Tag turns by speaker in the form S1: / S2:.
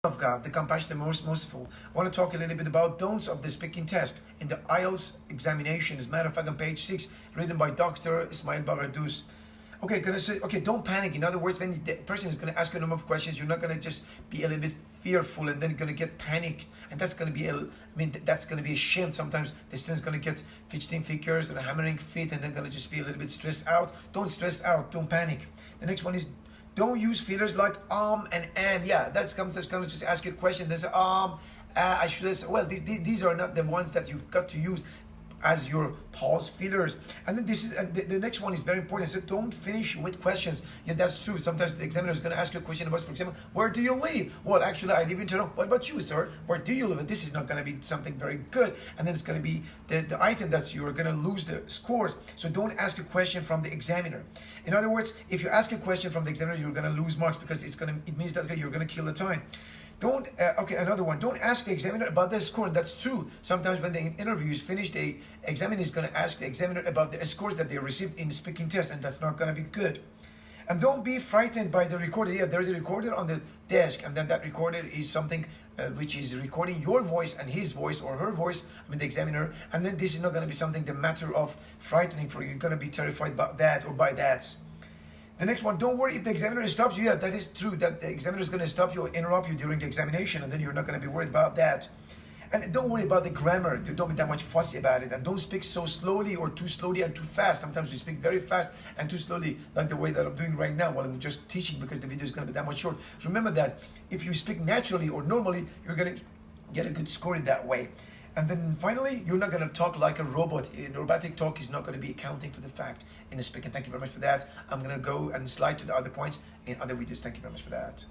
S1: of God, the compassionate, the most merciful. I want to talk a little bit about don'ts of the speaking test in the IELTS examination. As a matter of fact, on page 6, written by Dr. Ismail Bagardous. Okay, gonna say, okay, don't panic. In other words, when the person is gonna ask you a number of questions, you're not gonna just be a little bit fearful and then you're gonna get panicked, and that's gonna be that's gonna be a shame. Sometimes the student's gonna get fidgeting fingers and hammering feet, and they're gonna just be a little bit stressed out. Don't stress out. Don't panic. The next one is, don't use fillers like and am. Yeah, that's gonna just ask you a question. There's I should have. Well, these are not the ones that you've got to use as your pause fillers. And then this is the next one is very important. So don't finish with questions. Yeah, that's true. Sometimes the examiner is going to ask you a question about, for example, where do you live? Well, actually, I live in Toronto. What about you, sir? Where do you live? And this is not going to be something very good. And then it's going to be the item that you're going to lose the scores. So don't ask a question from the examiner. In other words, if you ask a question from the examiner, you're going to lose marks, because it means that you're going to kill the time. Don't, okay, another one. Don't ask the examiner about the score. That's true. Sometimes when the interview is finished, the examiner is going to ask the examiner about the scores that they received in the speaking test, and that's not going to be good. And don't be frightened by the recorder. Yeah, there is a recorder on the desk, and then that recorder is something which is recording your voice and his voice or her voice, the examiner, and then this is not going to be something the matter of frightening for you. You're going to be terrified about that or by that. The next one, don't worry if the examiner stops you. Yeah, that is true, that the examiner is going to stop you or interrupt you during the examination, and then you're not going to be worried about that. And don't worry about the grammar. Don't be that much fussy about it. And don't speak so slowly or too slowly and too fast. Sometimes you speak very fast and too slowly, like the way that I'm doing right now while I'm just teaching, because the video is going to be that much short. So remember that if you speak naturally or normally, you're going to get a good score in that way. And then finally, you're not going to talk like a robot. Robotic talk is not going to be accounting for the fact in the speaking. Thank you very much for that. I'm going to go and slide to the other points in other videos. Thank you very much for that.